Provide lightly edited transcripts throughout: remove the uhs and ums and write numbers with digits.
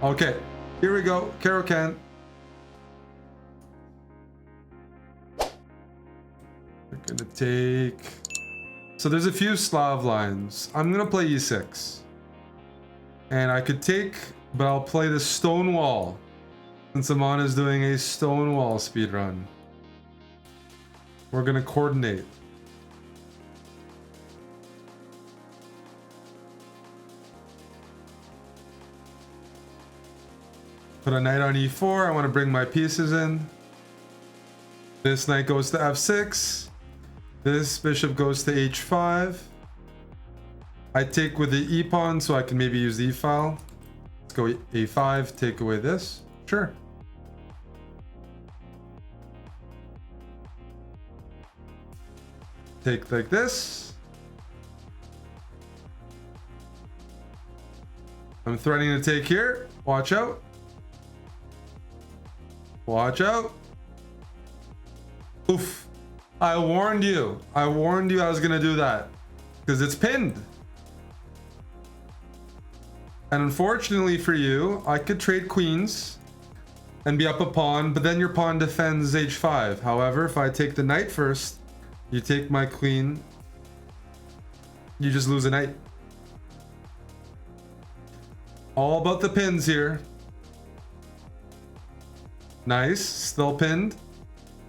Okay, here we go. Caro-Kann. We're gonna take... So there's a few Slav lines. I'm gonna play e6. And I could take, but I'll play the stone wall. Since Amon is doing a stone wall speedrun. We're gonna coordinate. Put a knight on e4. I want to bring my pieces in. This knight goes to f6. This bishop goes to h5. I take with the e pawn so I can maybe use the e file. Let's go a5, take away this. Sure. Take like this. I'm threatening to take here. Watch out. Watch out. Oof. I warned you. I warned you I was gonna do that. Because it's pinned. And unfortunately for you, I could trade queens and be up a pawn, but then your pawn defends h5. However, if I take the knight first, you take my queen, you just lose a knight. All about the pins here. Nice, still pinned.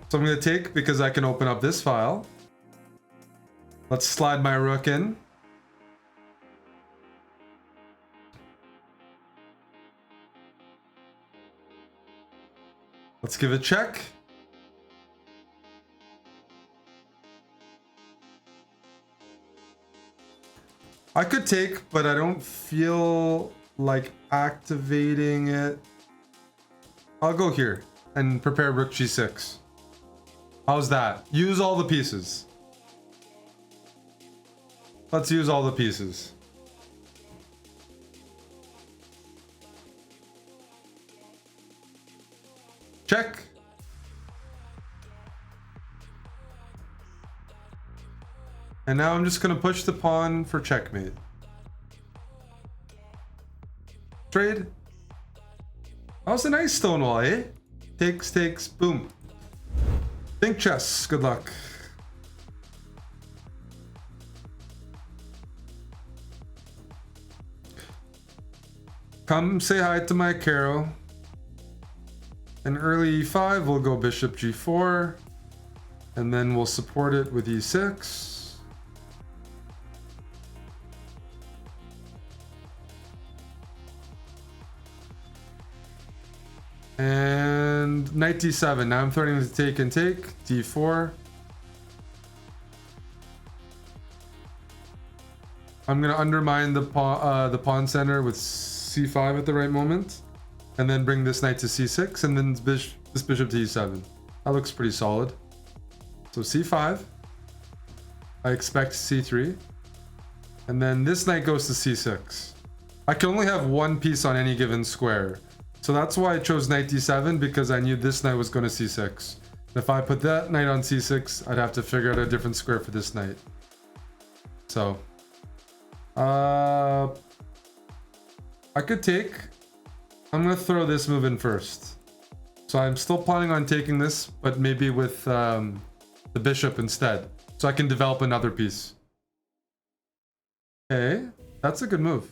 So I'm gonna take because I can open up this file. Let's slide my rook in. Let's give it a check. I could take, but I don't feel like activating it. I'll go here and prepare rook g6. How's that? Use all the pieces. Let's use all the pieces. Check. And now I'm just gonna push the pawn for checkmate. Trade. That was a nice stonewall, eh? Takes, takes, boom. Think chess, good luck. Come say hi to my Caro. And early e5, we'll go bishop g4. And then we'll support it with e6. And knight d7. Now I'm threatening to take and take. d4. I'm going to undermine the pawn center with c5 at the right moment. And then bring this knight to c6. And then this bishop to e7. That looks pretty solid. So c5. I expect c3. And then this knight goes to c6. I can only have one piece on any given square. So that's why I chose knight d7, because I knew this knight was going to c6. If I put that knight on c6, I'd have to figure out a different square for this knight. So, I could take. I'm going to throw this move in first. So I'm still planning on taking this, but maybe with the bishop instead. So I can develop another piece. Okay, that's a good move.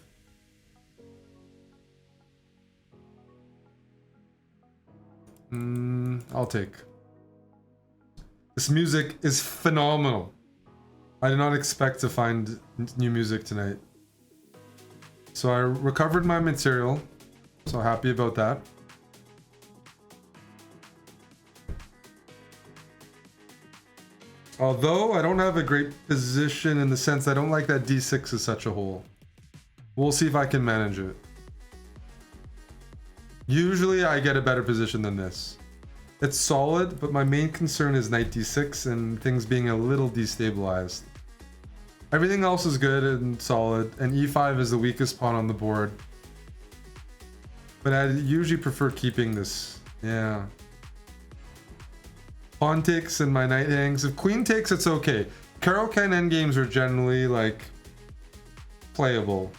I'll take. This music is phenomenal. I did not expect to find new music tonight. So I recovered my material. So happy about that. Although I don't have a great position in the sense I don't like that d6 is such a hole. We'll see if I can manage it. Usually I get a better position than this. It's solid, but my main concern is knight d6 and things being a little destabilized. Everything else is good and solid, and e5 is the weakest pawn on the board. But I usually prefer keeping this. Yeah. Pawn takes and my knight hangs. If queen takes, it's okay. Caro-Kann endgames are generally like playable.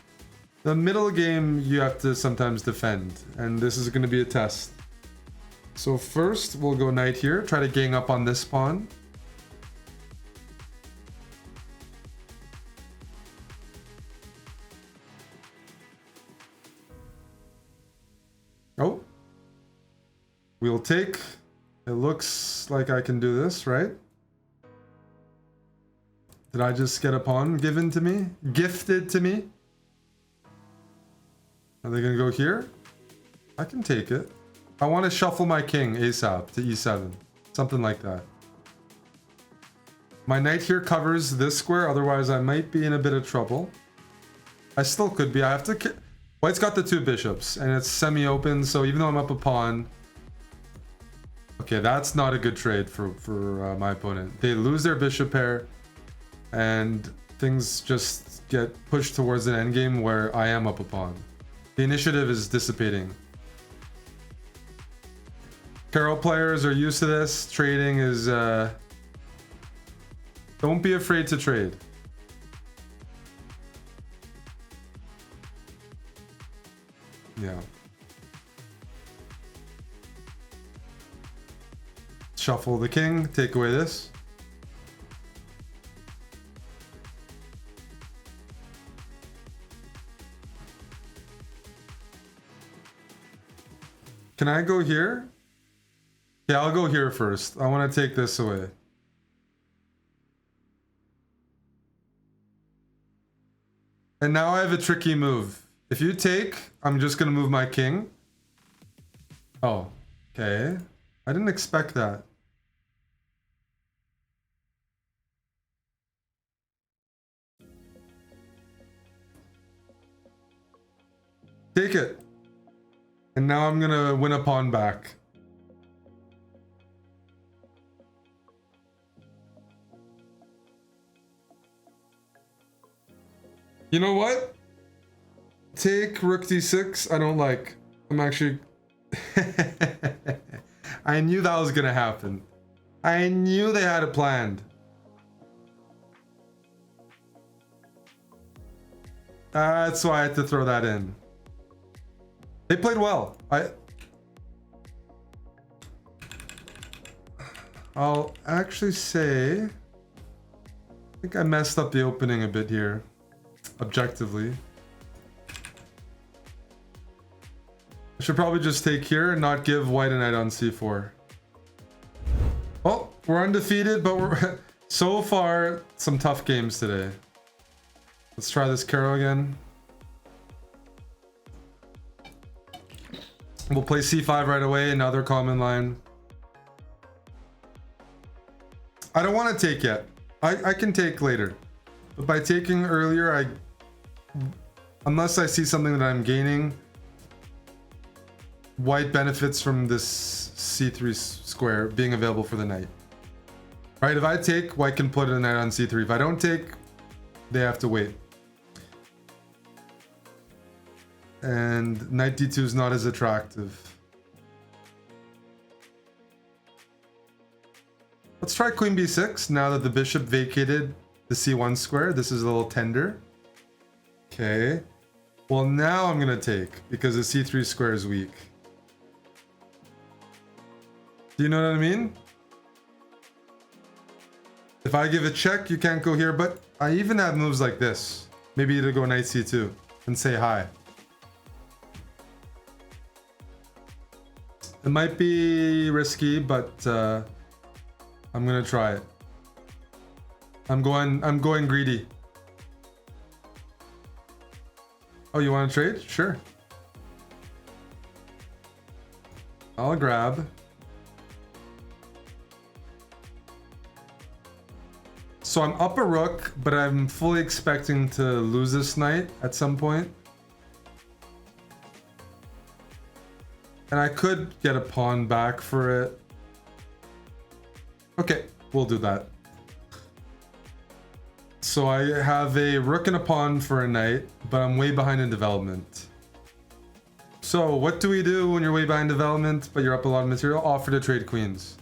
The middle game, you have to sometimes defend, and this is going to be a test. So first, we'll go knight here, try to gang up on this pawn. Oh. We'll take. It looks like I can do this, right? Did I just get a pawn given to me? Gifted to me? Are they gonna go here? I can take it. I want to shuffle my king ASAP to e7. Something like that. My knight here covers this square, otherwise I might be in a bit of trouble. I still could be. I have to... White's got the two bishops, and it's semi-open, so even though I'm up a pawn... Okay, that's not a good trade for my opponent. They lose their bishop pair, and things just get pushed towards an endgame where I am up a pawn. The initiative is dissipating. Caro players are used to this. Trading is... Don't be afraid to trade. Yeah. Shuffle the king, take away this. Can I go here? Yeah, I'll go here first. I want to take this away. And now I have a tricky move. If you take, I'm just going to move my king. Oh, okay. I didn't expect that. Take it. And now I'm going to win a pawn back. You know what? Take rook d6. I don't like. I'm actually... I knew that was gonna happen. I knew they had it planned. That's why I had to throw that in. They played well. I'll actually say... I think I messed up the opening a bit here. Objectively. I should probably just take here and not give white a knight on c4. Oh, we're undefeated, but we're... So far, some tough games today. Let's try this Caro again. We'll play c5 right away, another common line. I don't want to take yet. I can take later. But by taking earlier, unless I see something that I'm gaining, white benefits from this c3 square being available for the knight. Right, if I take, white can put a knight on c3. If I don't take, they have to wait. And knight d2 is not as attractive. Let's try queen b6 now that the bishop vacated the c1 square. This is a little tender. Okay. Well, now I'm going to take because the c3 square is weak. Do you know what I mean? If I give a check, you can't go here, but I even have moves like this. Maybe to go knight c2 and say hi. It might be risky, but I'm gonna try it. I'm going greedy. Oh, you want to trade? Sure. I'll grab. So I'm up a rook, but I'm fully expecting to lose this knight at some point. And I could get a pawn back for it. Okay, we'll do that. So I have a rook and a pawn for a knight, but I'm way behind in development. So what do we do when you're way behind development, but you're up a lot of material? Offer to trade queens.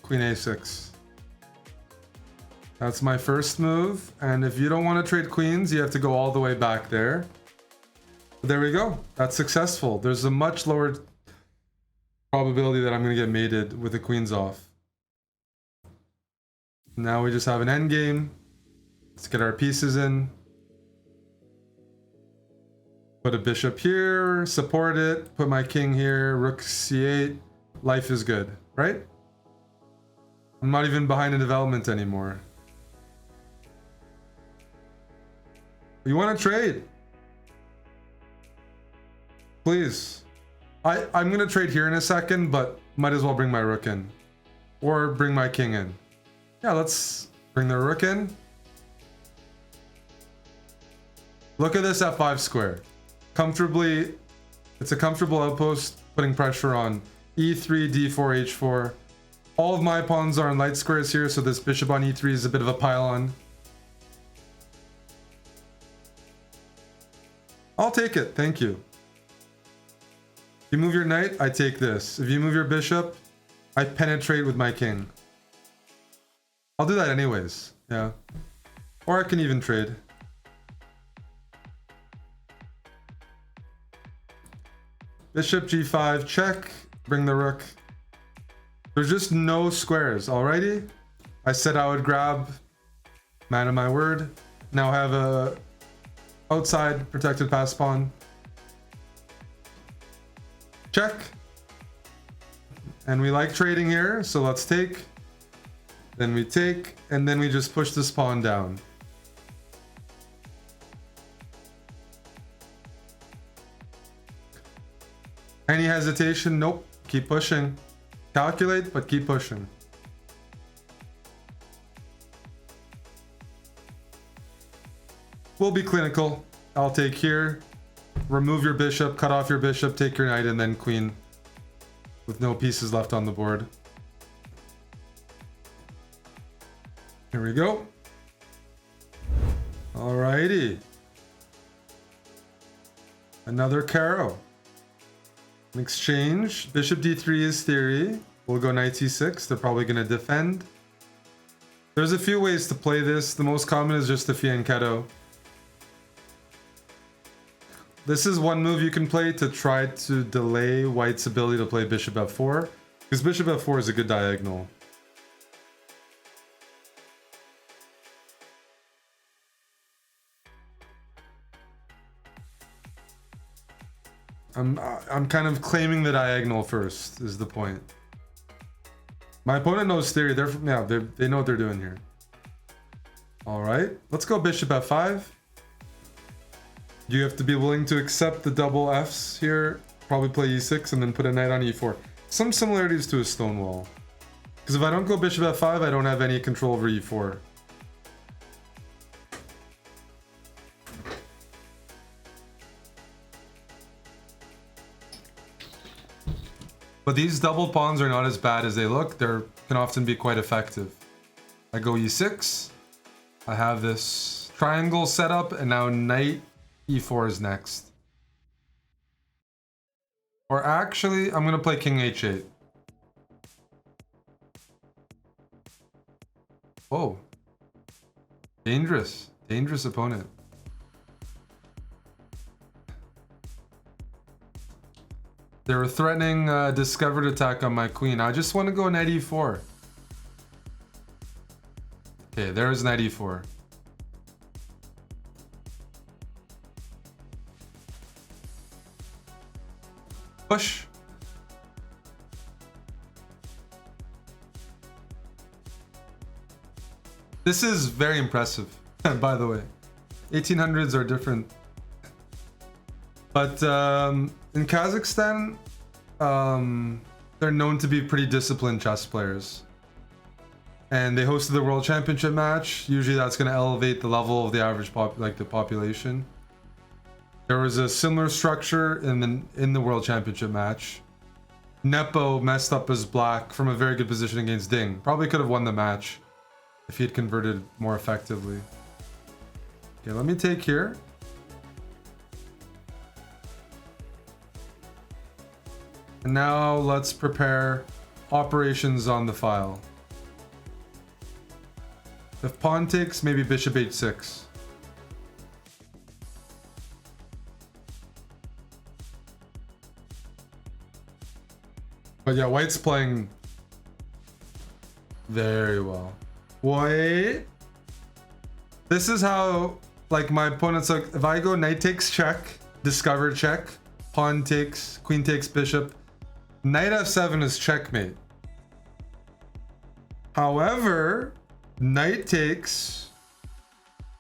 Queen a6. That's my first move. And if you don't want to trade queens, you have to go all the way back there. But there we go. That's successful. There's a much lower probability that I'm going to get mated with the queens off. Now we just have an endgame. Let's get our pieces in. Put a bishop here, support it, put my king here, rook c8. Life is good, right? I'm not even behind in development anymore. You want to trade? Please. I'm going to trade here in a second, but might as well bring my rook in. Or bring my king in. Yeah, let's bring the rook in. Look at this f5 square. Comfortably, it's a comfortable outpost, putting pressure on e3, d4, h4. All of my pawns are in light squares here, so this bishop on e3 is a bit of a pylon. I'll take it, thank you. If you move your knight, I take this. If you move your bishop, I penetrate with my king. I'll do that anyways, yeah. Or I can even trade. Bishop g5, check, bring the rook. There's just no squares, alrighty? I said I would grab, man of my word. Now I have a outside protected pass pawn. Check. And we like trading here, so let's take. Then we take, and then we just push this pawn down. Any hesitation? Nope. Keep pushing. Calculate, but keep pushing. We'll be clinical. I'll take here. Remove your bishop, cut off your bishop, take your knight, and then queen. With no pieces left on the board. Here we go. Alrighty. Another Caro. An exchange. Bishop d3 is theory. We'll go knight c6. They're probably going to defend. There's a few ways to play this. The most common is just the fianchetto. This is one move you can play to try to delay white's ability to play bishop f4. Because bishop f4 is a good diagonal. I'm kind of claiming the diagonal first, is the point. My opponent knows theory. They know what they're doing here. All right, let's go bishop f5. You have to be willing to accept the double Fs here. Probably play e6 and then put a knight on e4. Some similarities to a stonewall. Because if I don't go bishop f5, I don't have any control over e4. But these double pawns are not as bad as they look. They can often be quite effective. I go e6. I have this triangle set up, and now knight e4 is next. Or actually, I'm going to play king h8. Whoa. Dangerous. Dangerous opponent. They were threatening discovered attack on my queen. I just want to go knight e4. Okay, there's knight e4. Push. This is very impressive, by the way. 1800s are different. But in Kazakhstan, they're known to be pretty disciplined chess players. And they hosted the World Championship match. Usually that's going to elevate the level of the average population. There was a similar structure in the World Championship match. Nepo messed up his black from a very good position against Ding. Probably could have won the match if he had converted more effectively. Okay, let me take here. And now let's prepare operations on the file. If pawn takes, maybe bishop h6. But yeah, white's playing very well. Wait. This is how, like, my opponent's like, if I go knight takes check, discover check, pawn takes, queen takes bishop, knight f7 is checkmate. However, knight takes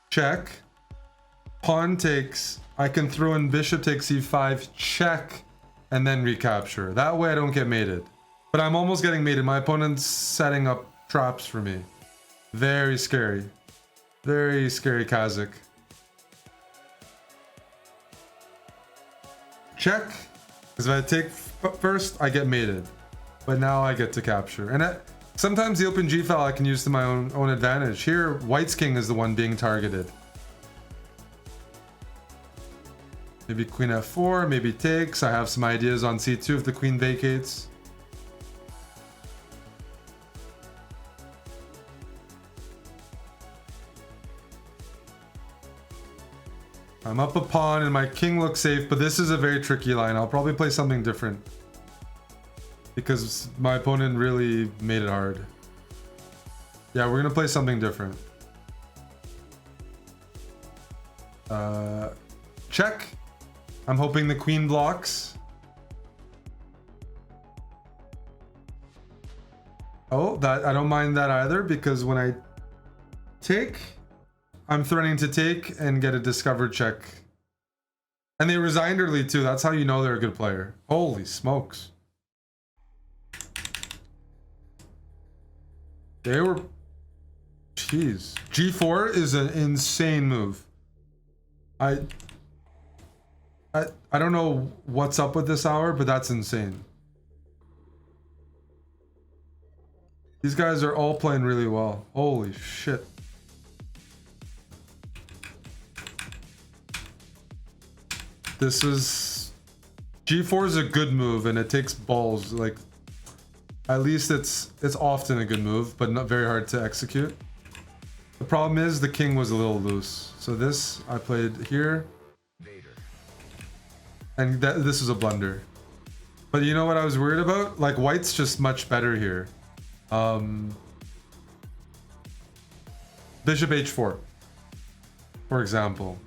check, pawn takes, I can throw in bishop takes e5, check, and then recapture. That way I don't get mated. But I'm almost getting mated. My opponent's setting up traps for me. Very scary. Very scary Kazakh. Check. Because if I take first, I get mated. But now I get to capture. And sometimes the open G file I can use to my own advantage. Here, white's king is the one being targeted. Maybe queen f4, maybe takes. I have some ideas on c2 if the queen vacates. I'm up a pawn and my king looks safe, but this is a very tricky line. I'll probably play something different because my opponent really made it hard. Yeah, we're gonna play something different. Check. I'm hoping the queen blocks. Oh, that I don't mind that either, because when I take, I'm threatening to take and get a discovered check. And they resigned early too. That's how you know they're a good player. Holy smokes. They were... Jeez. G4 is an insane move. I don't know what's up with this hour, but that's insane. These guys are all playing really well. Holy shit. This is... G4 is a good move and it takes balls. Like, at least it's often a good move, but not very hard to execute. The problem is the king was a little loose. So this, I played here. And this was a blunder. But you know what I was worried about? Like, white's just much better here. Bishop h4, for example.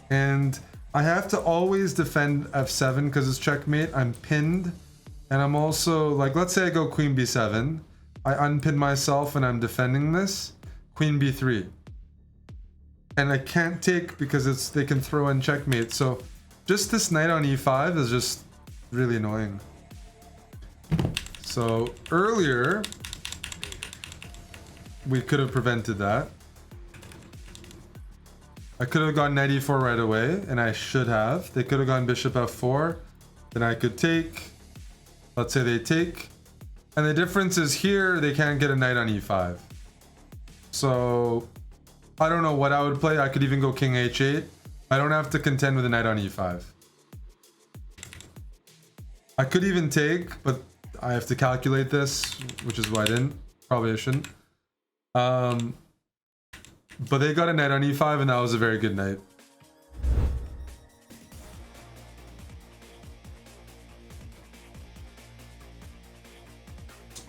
And I have to always defend f7 because it's checkmate. I'm pinned. And I'm also, like, let's say I go queen b7. I unpin myself and I'm defending this. Queen b3. And I can't take because they can throw in checkmate. So just this knight on e5 is just really annoying. So earlier, we could have prevented that. I could have gone knight e4 right away, and I should have. They could have gone bishop f4. Then I could take. Let's say they take. And the difference is here, they can't get a knight on e5. So I don't know what I would play. I could even go king h8. I don't have to contend with a knight on e5. I could even take, but I have to calculate this, which is why I didn't. Probably I shouldn't. But they got a knight on e5, and that was a very good knight.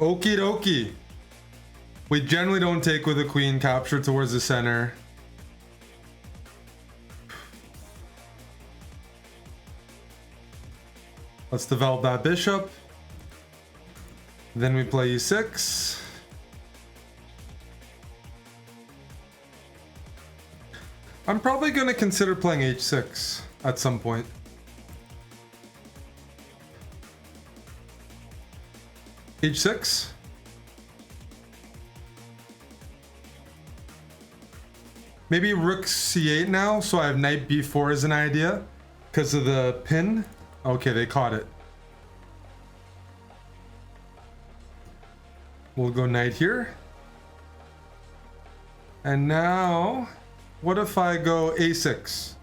Okie dokie. We generally don't take with a queen captured towards the center. Let's develop that bishop. Then we play e6. I'm probably going to consider playing h6 at some point. h6. Maybe rook c8 now, so I have knight b4 as an idea because of the pin. Okay, they caught it. We'll go knight here. And now, what if I go a6?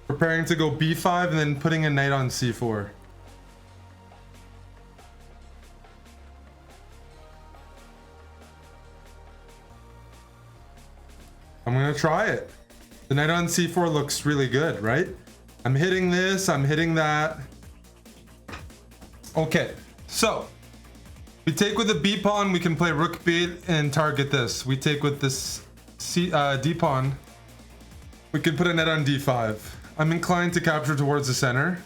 Preparing to go b5 and then putting a knight on c4. I'm gonna try it. The knight on c4 looks really good, right? I'm hitting this, I'm hitting that. Okay, so we take with the b pawn, we can play rook b8 and target this. We take with this d pawn, we can put a knight on d5. I'm inclined to capture towards the center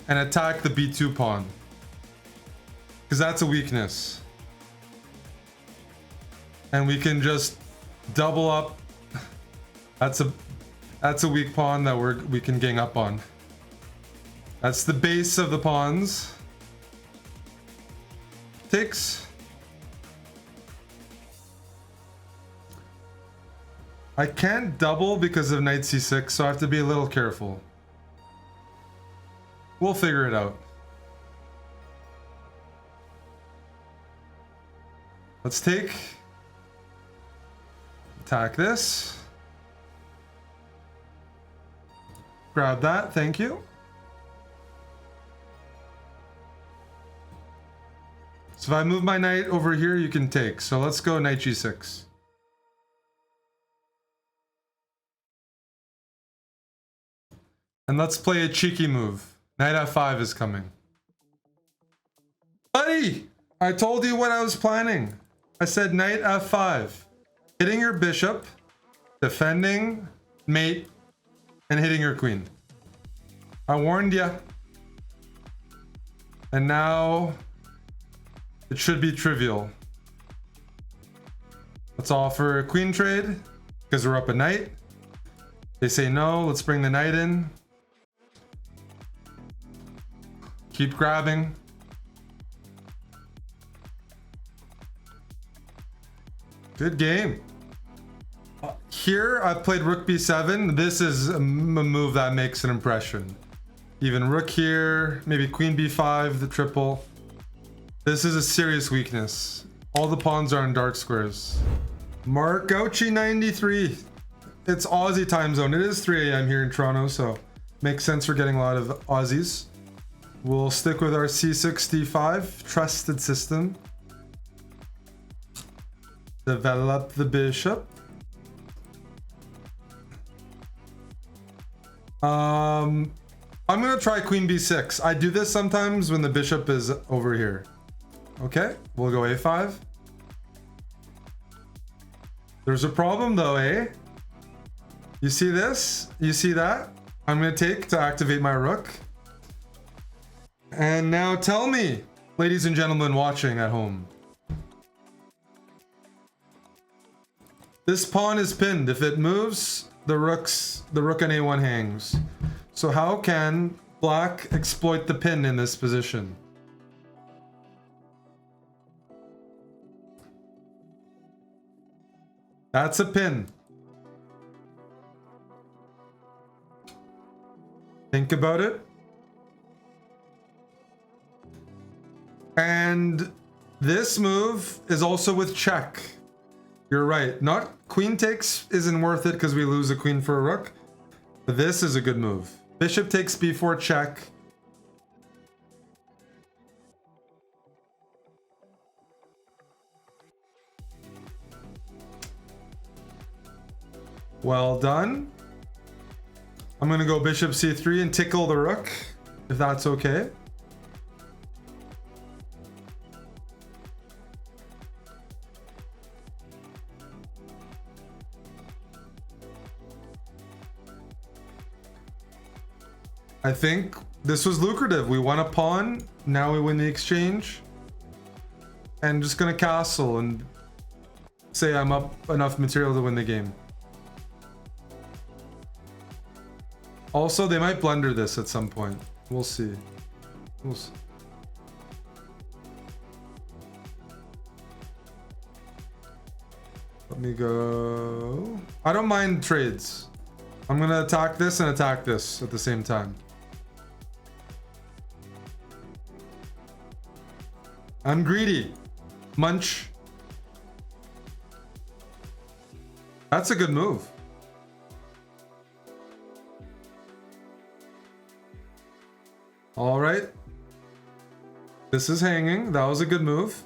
and attack the b2 pawn, because that's a weakness. And we can just double up. That's a weak pawn that we can gang up on. That's the base of the pawns. Takes. I can't double because of knight c6, so I have to be a little careful. We'll figure it out. Let's take. Attack this. Grab that, thank you. So if I move my knight over here, you can take. So let's go knight g6. And let's play a cheeky move. Knight f5 is coming. Buddy! I told you what I was planning. I said knight f5. Hitting your bishop, defending, mate, and hitting your queen. I warned ya. And now it should be trivial. Let's offer a queen trade because we're up a knight. They say no, let's bring the knight in. Keep grabbing. Good game. Here I've played rook b7. This is a move that makes an impression. Even rook here, maybe queen b5, the triple. This is a serious weakness. All the pawns are in dark squares. Mark Gauchi 93. It's Aussie time zone. It is 3 a.m. here in Toronto, so makes sense for getting a lot of Aussies. We'll stick with our c6 d5 trusted system. Develop the bishop. I'm gonna try queen b6. I do this sometimes when the bishop is over here. Okay, we'll go a5. There's a problem though, eh? You see this? You see that? I'm gonna take to activate my rook. And now tell me, ladies and gentlemen watching at home. This pawn is pinned. If it moves, the rook on a1 hangs. So how can black exploit the pin in this position? That's a pin. Think about it. And this move is also with check. You're right. Not queen takes isn't worth it because we lose a queen for a rook. But this is a good move. Bishop takes b4 check. Well done. I'm gonna go bishop c3 and tickle the rook, if that's okay. I think this was lucrative. We won a pawn, now we win the exchange. And just gonna castle and say I'm up enough material to win the game. Also, they might blunder this at some point. We'll see. We'll see. Let me go. I don't mind trades. I'm gonna attack this and attack this at the same time. I'm greedy. Munch. That's a good move. All right. This is hanging. That was a good move.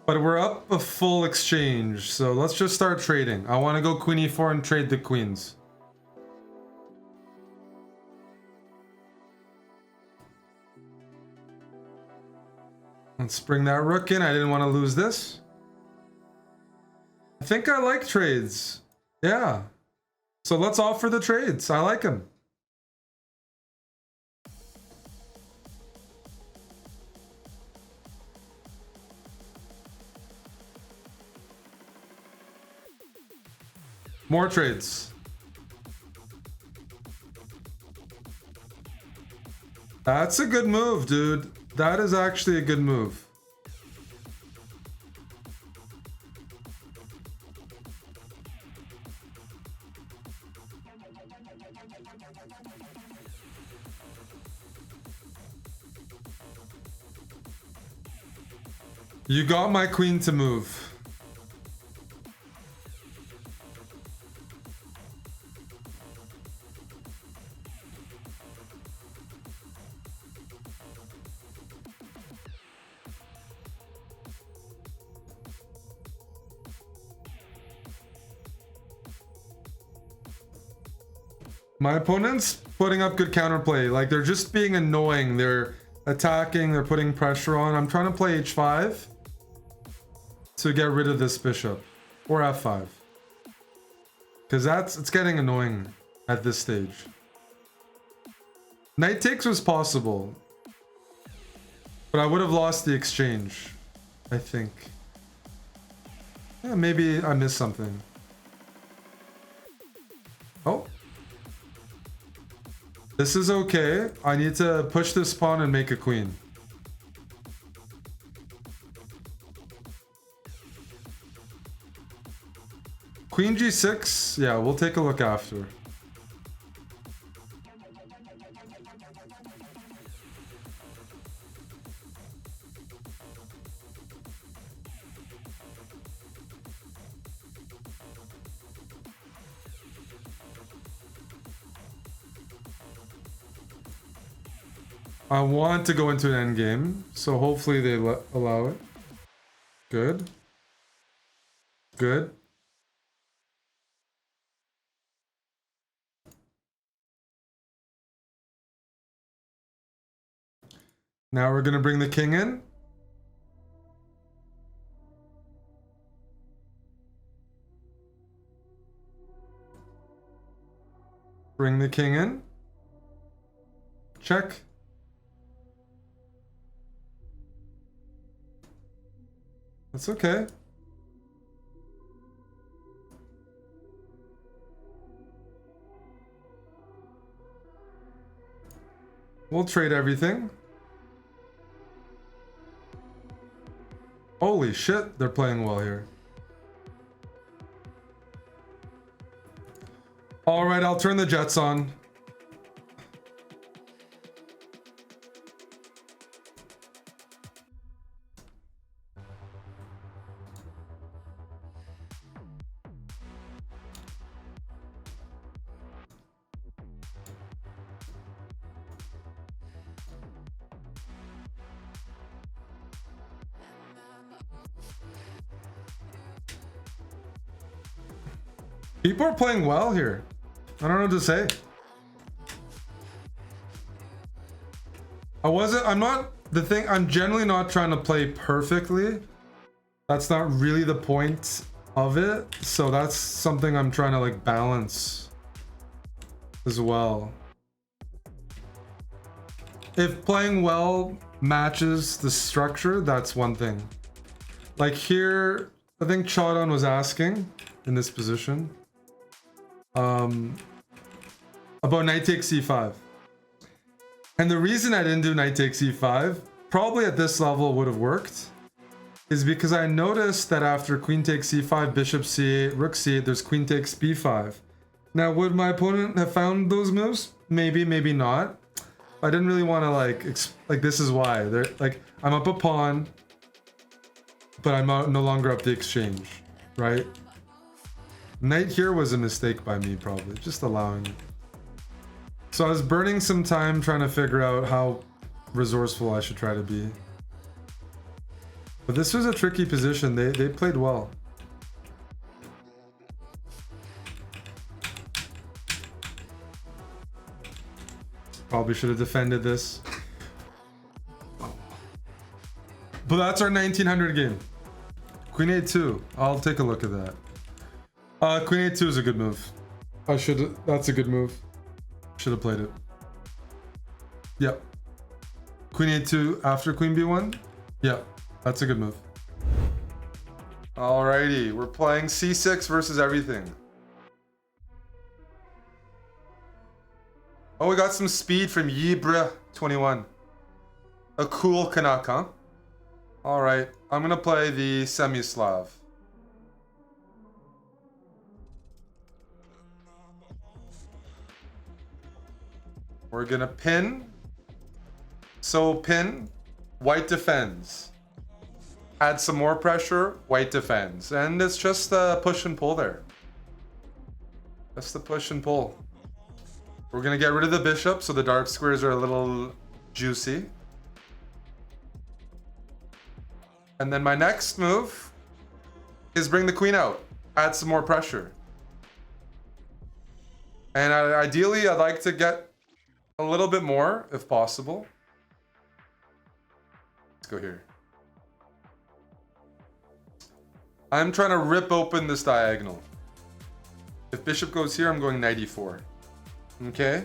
But we're up a full exchange, so let's just start trading. I want to go queen e4 and trade the queens. Let's bring that rook in. I didn't want to lose this. I think I like trades. Yeah. So let's offer the trades. I like them. More trades. That's a good move, dude. That is actually a good move. You got my queen to move. My opponent's putting up good counterplay. Like, they're just being annoying. They're attacking, they're putting pressure on. I'm trying to play h5 to get rid of this bishop. Or f5. Because it's getting annoying at this stage. Knight takes was possible. But I would have lost the exchange, I think. Yeah, maybe I missed something. Oh. This is okay. I need to push this pawn and make a queen. Queen g6. Yeah, we'll take a look after. I want to go into an endgame, so hopefully they allow it. Good. Good. Now we're gonna bring the king in. Bring the king in. Check. That's okay. We'll trade everything. Holy shit, they're playing well here. All right, I'll turn the jets on. People are playing well here. I don't know what to say. I'm generally not trying to play perfectly. That's not really the point of it. So that's something I'm trying to like balance as well. If playing well matches the structure, that's one thing. Like here, I think Caro-Kann was asking in this position. About knight takes c5. And the reason I didn't do knight takes c5, probably at this level would have worked, is because I noticed that after queen takes c5, bishop c8, rook c8, there's queen takes b5. Now, would my opponent have found those moves? Maybe, maybe not. I didn't really want to like this is why. They're like, I'm up a pawn, but I'm no longer up the exchange, right? Knight here was a mistake by me, probably, just allowing it. So I was burning some time trying to figure out how resourceful I should try to be. But this was a tricky position. They played well. Probably should have defended this. But that's our 1900 game. Queen a2. I'll take a look at that. Queen a2 is a good move. That's a good move. Should have played it. Yep. Queen a2 after queen b1. Yep. That's a good move. Alrighty. We're playing c6 versus everything. Oh, we got some speed from Caro-Kann. A cool Canuck, huh? Alright, I'm gonna play the semi-slav. We're gonna pin. So pin, white defends. Add some more pressure, white defends. And it's just a push and pull there. Just the push and pull. We're gonna get rid of the bishop, so the dark squares are a little juicy. And then my next move is bring the queen out. Add some more pressure. And ideally, I'd like to get a little bit more, if possible. Let's go here. I'm trying to rip open this diagonal. If bishop goes here, I'm going knight e4. Okay.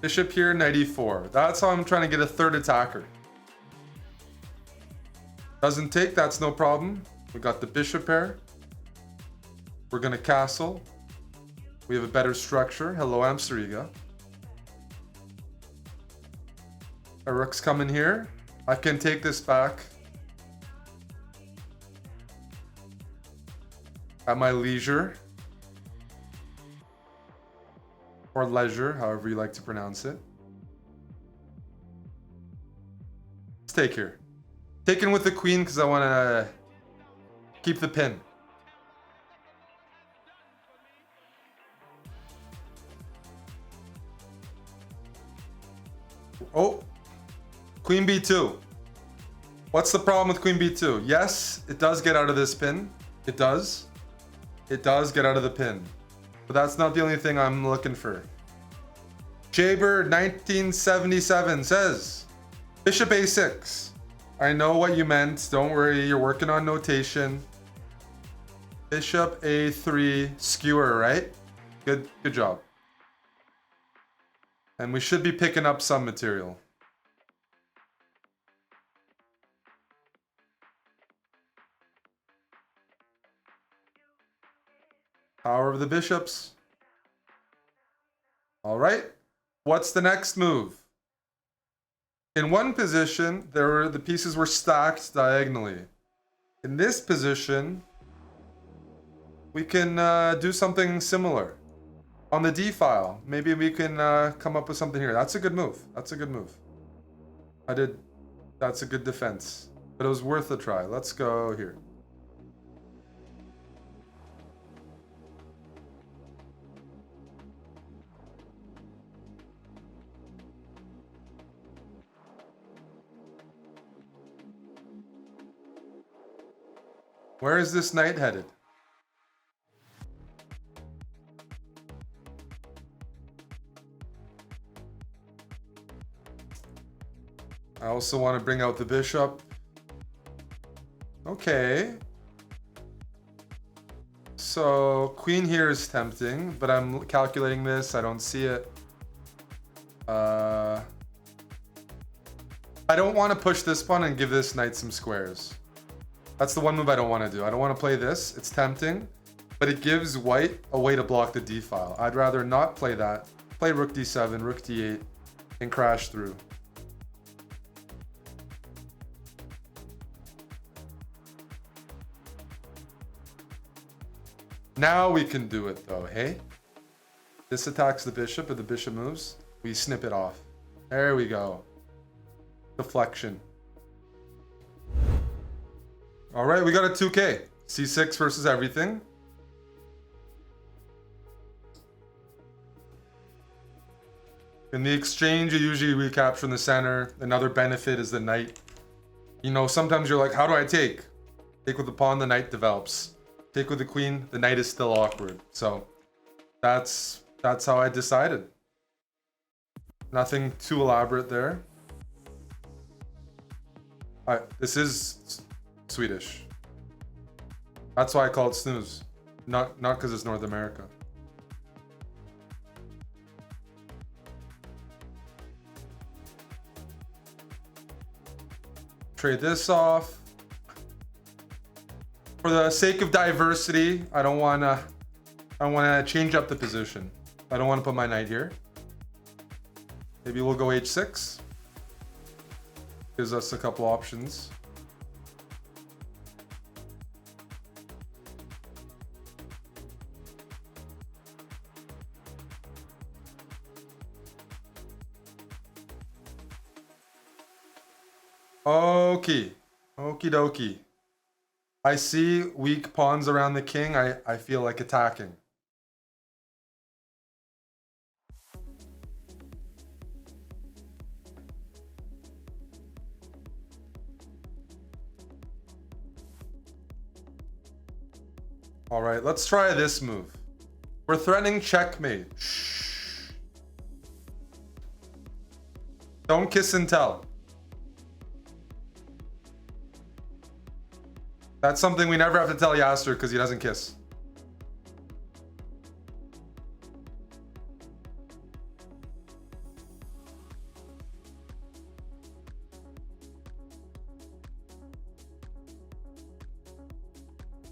Bishop here, knight e4. That's how I'm trying to get a third attacker. Doesn't take, that's no problem. We got the bishop pair. We're gonna castle. We have a better structure. Hello, Amsteriga. A rook's coming here. I can take this back at my leisure. Or leisure, however you like to pronounce it. Let's take here. Taking with the queen because I want to keep the pin. Oh, queen b2. What's the problem with queen b2? Yes, it does get out of this pin. It does. It does get out of the pin. But that's not the only thing I'm looking for. Jaber 1977 says, Bishop a6. I know what you meant. Don't worry, you're working on notation. Bishop a3 skewer, right? Good job. And we should be picking up some material. Power of the bishops. All right. What's the next move? In one position, the pieces were stacked diagonally. In this position, we can do something similar. On the D file, maybe we can come up with something here. That's a good move. That's a good move. That's a good defense. But it was worth a try. Let's go here. Where is this knight headed? I also want to bring out the bishop. Okay. So queen here is tempting, but I'm calculating this. I don't see it. I don't want to push this pawn and give this knight some squares. That's the one move I don't want to do. I don't want to play this. It's tempting, but it gives white a way to block the d file. I'd rather not play that. Play rook d7, rook d8, and crash through. Now we can do it though, hey? This attacks the bishop, and the bishop moves. We snip it off. There we go. Deflection. All right, we got a 2K. C6 versus everything. In the exchange, you usually recapture in the center. Another benefit is the knight. You know, sometimes you're like, how do I take? Take with the pawn, the knight develops. Take with the queen, the knight is still awkward. So that's how I decided. Nothing too elaborate there. This is Swedish. That's why I call it snooze. Not because it's North America. Trade this off. For the sake of diversity, I don't wanna change up the position. I don't want to put my knight here. Maybe we'll go h6. Gives us a couple options. Okay. Okie dokie. I see weak pawns around the king. I feel like attacking. All right, let's try this move. We're threatening checkmate. Shh. Don't kiss and tell. That's something we never have to tell Yasser because he doesn't kiss.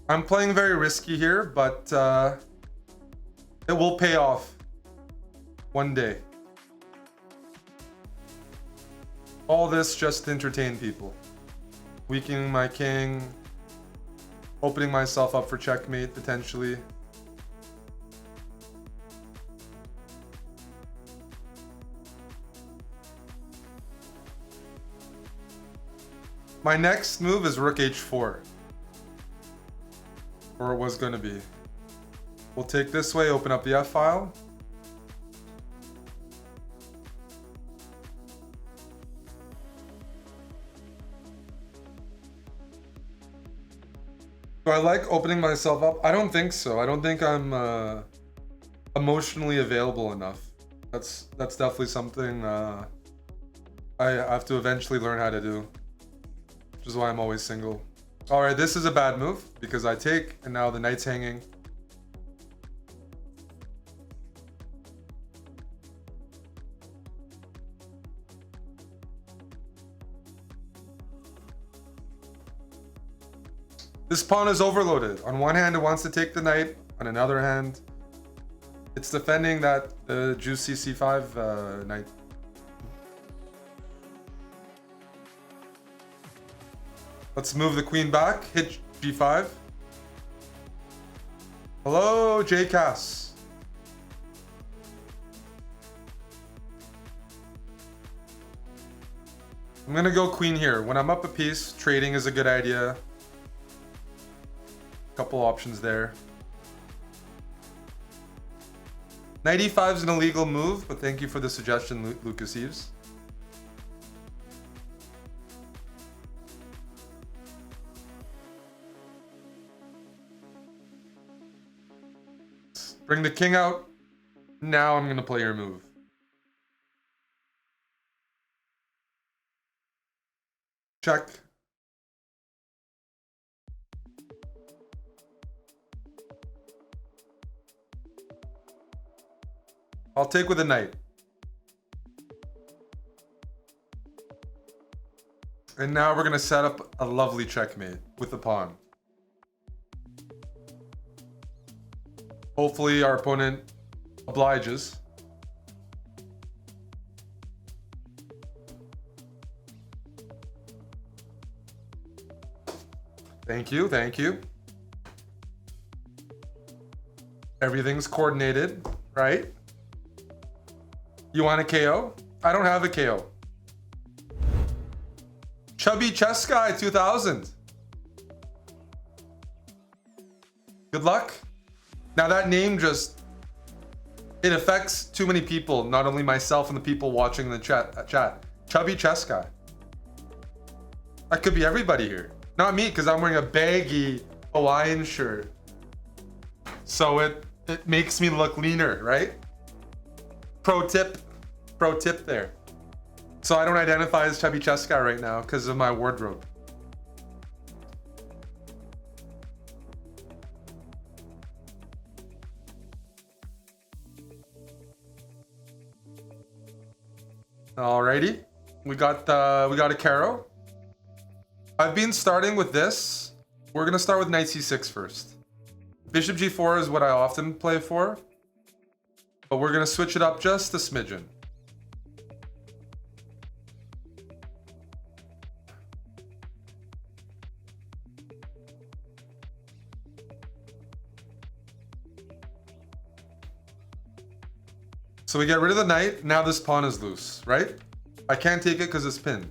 I'm playing very risky here, but it will pay off one day. All this just to entertain people. Weakening my king. Opening myself up for checkmate, potentially. My next move is rook h4. Or it was going to be. We'll take this way, open up the F file. Do I like opening myself up? I don't think so. I don't think I'm emotionally available enough. That's definitely something I have to eventually learn how to do. Which is why I'm always single. All right, this is a bad move because I take and now the knight's hanging. This pawn is overloaded. On one hand, it wants to take the knight. On another hand, it's defending that juicy c5 knight. Let's move the queen back. Hit g5. Hello, JCass. I'm gonna go queen here. When I'm up a piece, trading is a good idea. Couple options there. Knight e5 is an illegal move, but thank you for the suggestion, Lucas Eves. Bring the king out. Now I'm gonna play your move. Check. I'll take with a knight. And now we're gonna set up a lovely checkmate with the pawn. Hopefully our opponent obliges. Thank you, thank you. Everything's coordinated, right? You want a KO? I don't have a KO. Chubby Chess Guy 2000. Good luck. Now that name just It affects too many people, not only myself and the people watching the chat. Chubby chess guy. That could be everybody here. Not me, because I'm wearing a baggy Hawaiian shirt. So it makes me look leaner, right? Pro tip there. So I don't identify as chubby chess guy right now because of my wardrobe. Alrighty, we got a Caro. I've been starting with this. We're gonna start with knight c6 first. Bishop g4 is what I often play for, but we're gonna switch it up just a smidgen. So we get rid of the knight. Now this pawn is loose, right? I can't take it because it's pinned.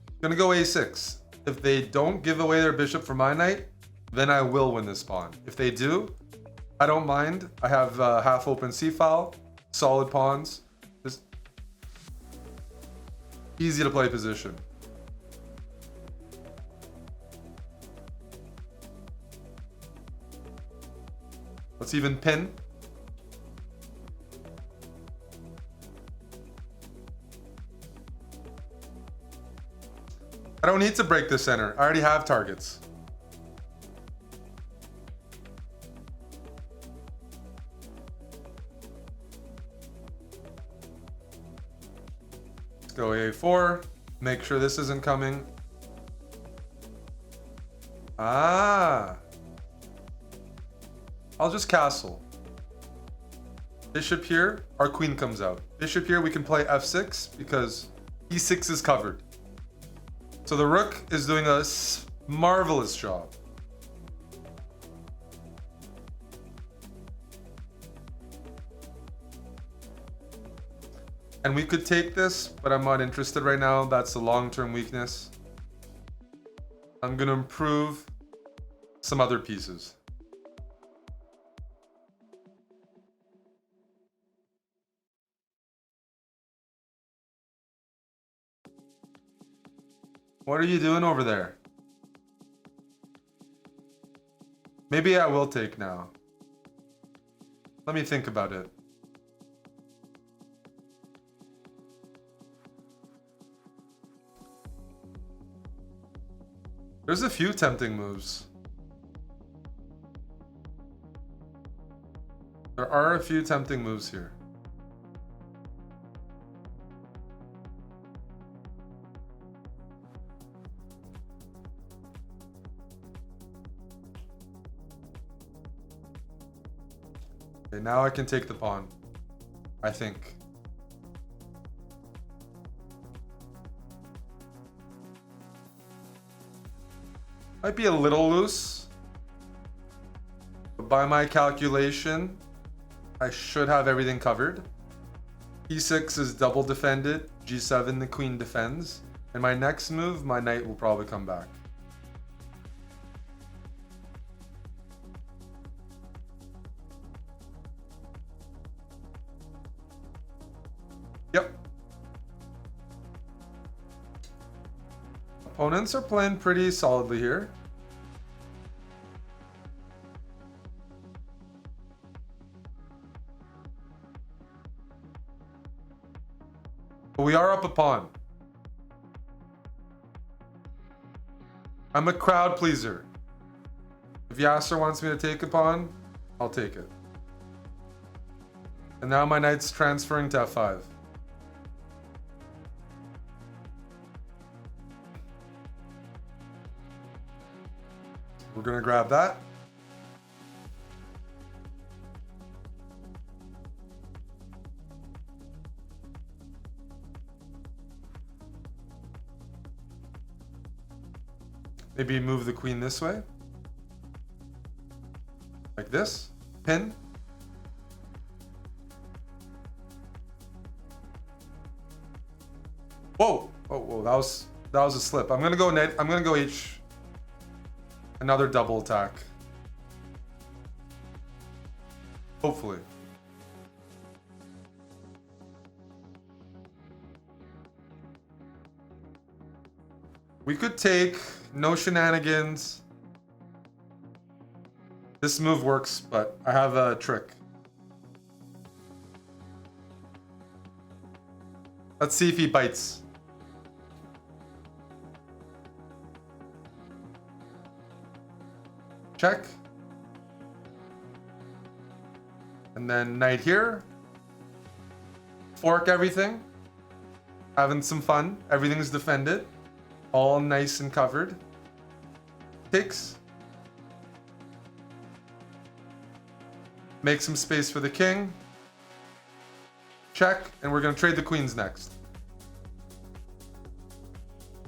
I'm gonna go a6. If they don't give away their bishop for my knight, then I will win this pawn. If they do, I don't mind. I have half open c-file, solid pawns. Just easy to play position. Let's even pin. I don't need to break the center. I already have targets. Let's go a4. Make sure this isn't coming. Ah. I'll just castle. Bishop here, our queen comes out. Bishop here, we can play f6 because e6 is covered. So the rook is doing a marvelous job. And we could take this, but I'm not interested right now. That's a long-term weakness. I'm gonna improve some other pieces. What are you doing over there? Maybe I will take now. Let me think about it. There's a few tempting moves. There are a few tempting moves here. Okay, now I can take the pawn, I think. Might be a little loose, but by my calculation, I should have everything covered. e6 is double defended, g7 the queen defends, and my next move, my knight will probably come back. Yep. Opponents are playing pretty solidly here. But we are up a pawn. I'm a crowd pleaser. If Yasser wants me to take a pawn, I'll take it. And now my knight's transferring to f5. We're gonna grab that. Maybe move the queen this way. Like this. Pin. Whoa! Oh, whoa, that was a slip. I'm gonna go H. Another double attack. We could take, no shenanigans. This move works, but I have a trick. Let's see if he bites. Check. And then knight here. Fork everything. Having some fun. Everything's defended. All nice and covered. Takes. Make some space for the king. Check. And we're going to trade the queens next.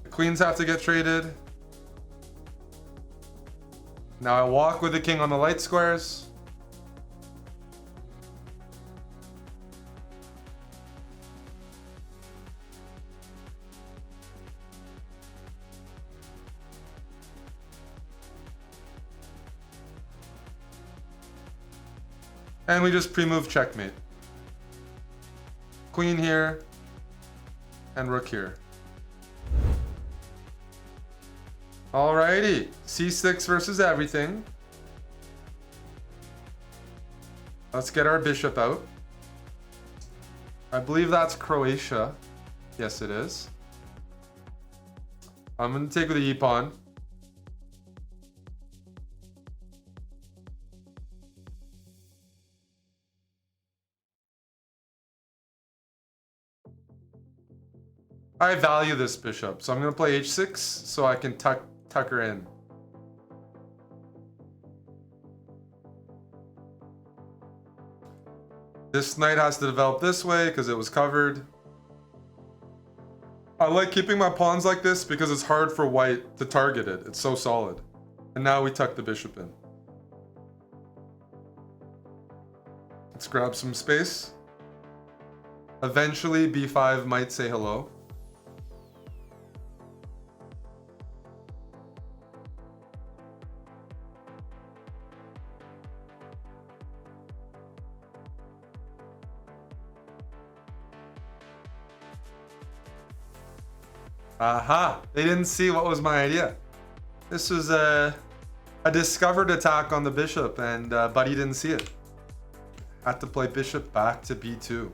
The queens have to get traded. Now I walk with the king on the light squares. And we just pre-move checkmate. Queen here. And rook here. Alrighty. C6 versus everything. Let's get our bishop out. I believe that's Croatia. Yes, it is. I'm going to take with the e-pawn. I value this bishop, so I'm going to play h6 so I can tuck her in. This knight has to develop this way because it was covered. I like keeping my pawns like this because it's hard for white to target it. It's so solid. And now we tuck the bishop in. Let's grab some space. Eventually b5 might say hello. Aha! They didn't see what was my idea. This was a discovered attack on the bishop, and Buddy didn't see it. Had to play bishop back to b2.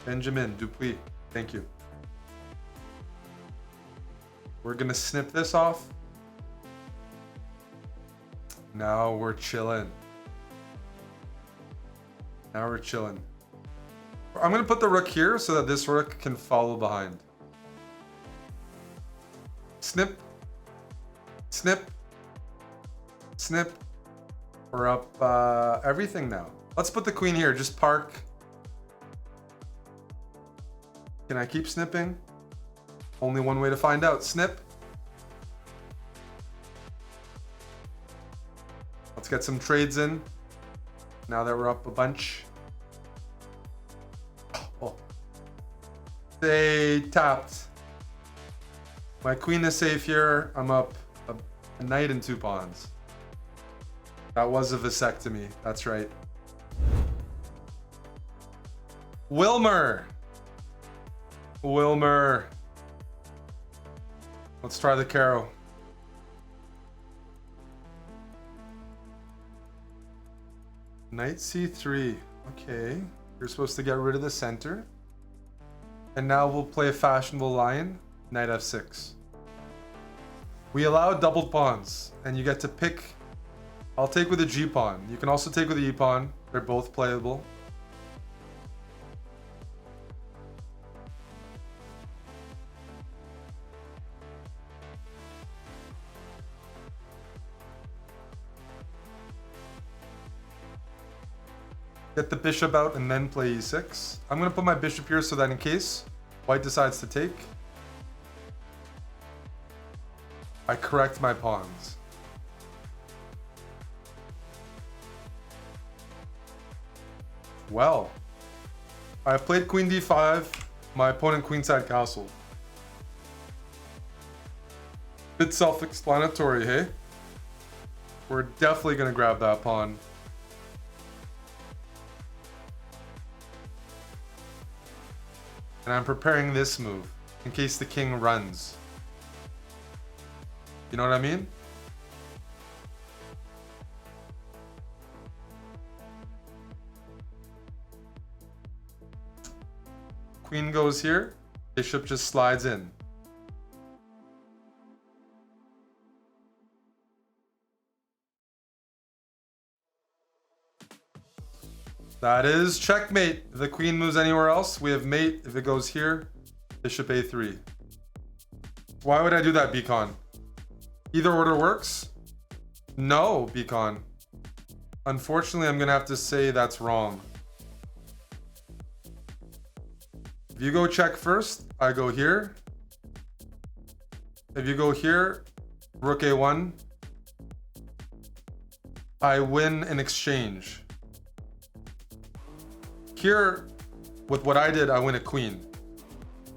Benjamin Dupuis, thank you. We're gonna snip this off. Now we're chilling. Now we're chilling. I'm gonna put the rook here so that this rook can follow behind. Snip, snip, snip. We're up everything now. Let's put the queen here, just park. Can I keep snipping? Only one way to find out, snip. Let's get some trades in, now that we're up a bunch. Oh. They tapped. My queen is safe here. I'm up a knight and 2 pawns. That was a vasectomy. That's right. Wilmer. Wilmer. Let's try the Caro. Knight c3. Okay. You're supposed to get rid of the center. And now we'll play a fashionable line. Knight f6. We allow doubled pawns, and you get to pick. I'll take with the g pawn. You can also take with the e pawn. They're both playable. Get the bishop out and then play e6. I'm going to put my bishop here so that in case white decides to take, I correct my pawns. Well, I played queen d5, my opponent queenside castle. Bit self-explanatory, hey? We're definitely gonna grab that pawn. And I'm preparing this move in case the king runs. You know what I mean? Queen goes here. Bishop just slides in. That is checkmate. If the queen moves anywhere else, we have mate. If it goes here, bishop a3. Why would I do that, Beacon? Either order works? No, Beacon. Unfortunately, I'm going to have to say that's wrong. If you go check first, I go here. If you go here, rook a1. I win in exchange. Here, with what I did, I win a queen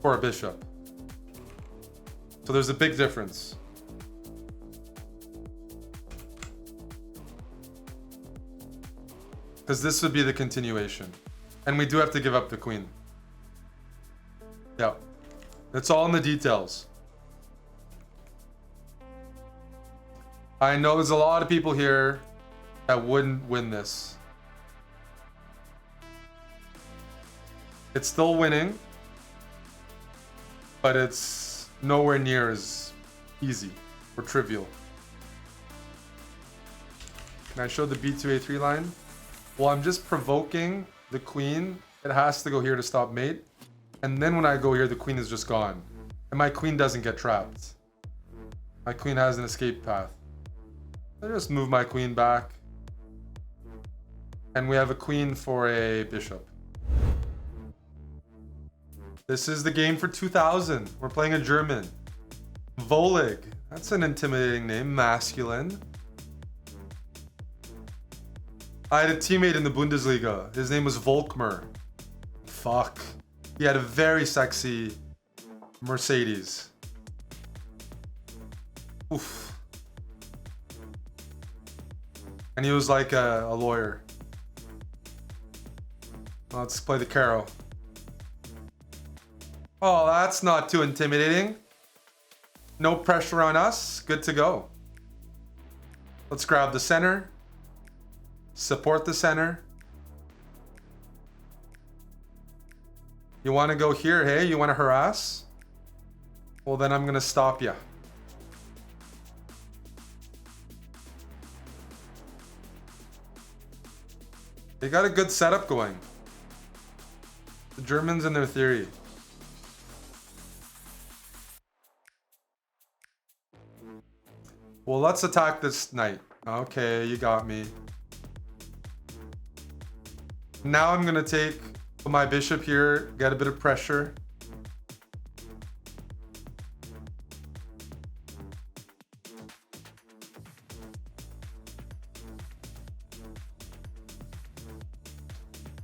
or a bishop. So there's a big difference. Because this would be the continuation. And we do have to give up the queen. Yeah. It's all in the details. I know there's a lot of people here that wouldn't win this. It's still winning, but it's nowhere near as easy or trivial. Can I show the b2a3 line? Well, I'm just provoking the queen. It has to go here to stop mate. And then when I go here, the queen is just gone. And my queen doesn't get trapped. My queen has an escape path. I just move my queen back. And we have a queen for a bishop. This is the game for 2000. We're playing a German. Volig. That's an intimidating name. Masculine. I had a teammate in the Bundesliga. His name was Volkmer. Fuck. He had a very sexy Mercedes. Oof. And he was like a lawyer. Let's play the Caro. Oh, that's not too intimidating. No pressure on us. Good to go. Let's grab the center. Support the center. You want to go here, hey? You want to harass? Well, then I'm going to stop you. They got a good setup going. The Germans and their theory. Well, let's attack this knight. Okay, you got me. Now I'm going to put my bishop here, get a bit of pressure.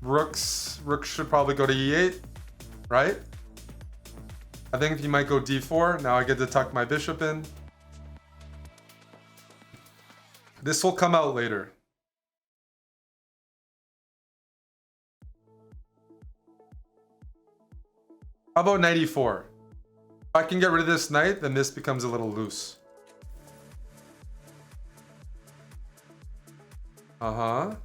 Rooks should probably go to e8, right? I think he might go d4. Now I get to tuck my bishop in. This will come out later. How about knight e4? If I can get rid of this knight, then this becomes a little loose. Uh-huh.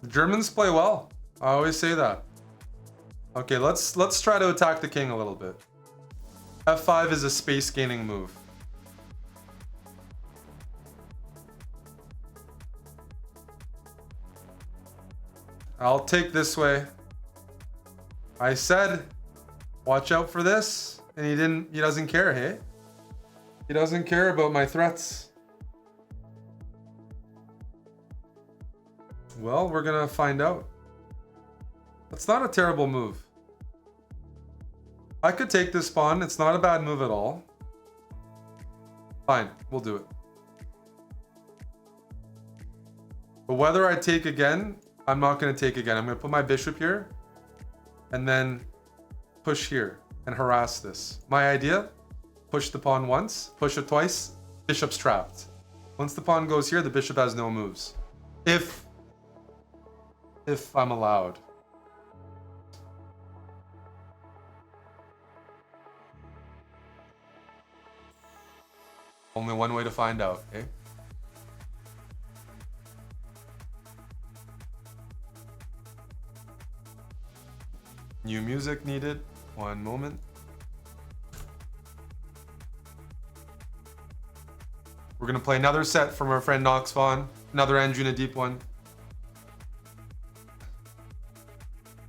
The Germans play well. I always say that. Okay, let's try to attack the king a little bit. F5 is a space gaining move. I'll take this way. I said, watch out for this. And he doesn't care, hey? He doesn't care about my threats. Well, we're gonna find out. That's not a terrible move. I could take this pawn. It's not a bad move at all. Fine, we'll do it. But whether I take again, I'm not going to take again. I'm going to put my bishop here and then push here and harass this. My idea, push the pawn once, push it twice, bishop's trapped. Once the pawn goes here, the bishop has no moves. If I'm allowed. Only one way to find out, okay? New music needed. One moment. We're gonna play another set from our friend Nox Vaughn. Another Anjuna deep one.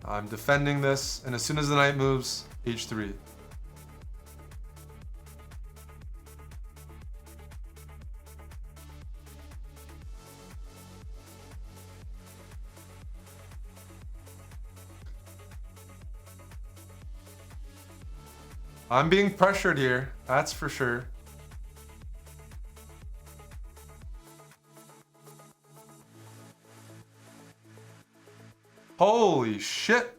I'm defending this, and as soon as the knight moves, h3. I'm being pressured here, that's for sure. Holy shit.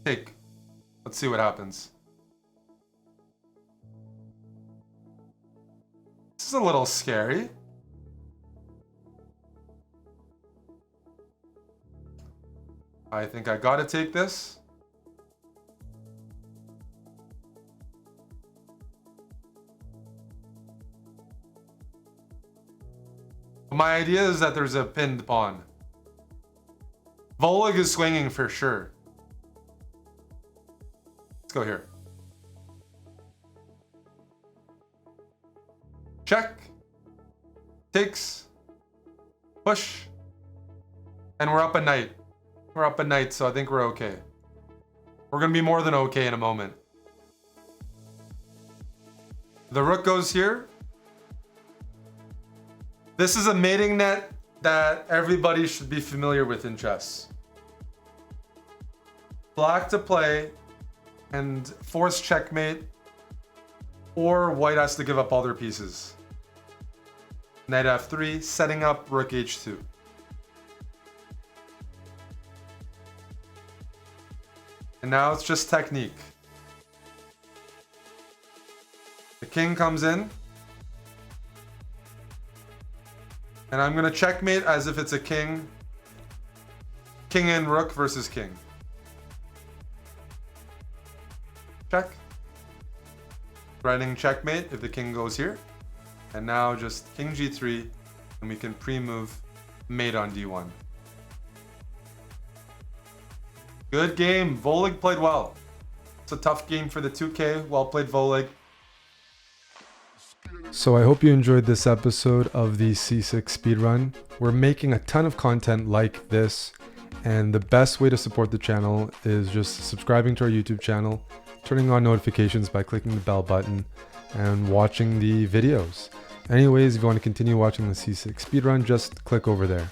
Take. Let's see what happens. This is a little scary. I think I gotta take this. My idea is that there's a pinned pawn. Volig is swinging for sure. Let's go here. Check. Takes. Push. And we're up a knight. We're up a knight, so I think we're okay. We're gonna be more than okay in a moment. The rook goes here. This is a mating net that everybody should be familiar with in chess. Black to play and force checkmate, or white has to give up all their pieces. Knight f3, setting up rook h2. And now it's just technique. The king comes in. And I'm gonna checkmate as if it's a king. King and rook versus king. Check. Threatening checkmate if the king goes here. And now just king g3, and we can pre-move mate on d1. Good game. Volig played well. It's a tough game for the 2K. Well played, Volig. So I hope you enjoyed this episode of the C6 speedrun. We're making a ton of content like this, and the best way to support the channel is just subscribing to our YouTube channel, turning on notifications by clicking the bell button, and watching the videos. Anyways, if you want to continue watching the C6 speedrun, just click over there.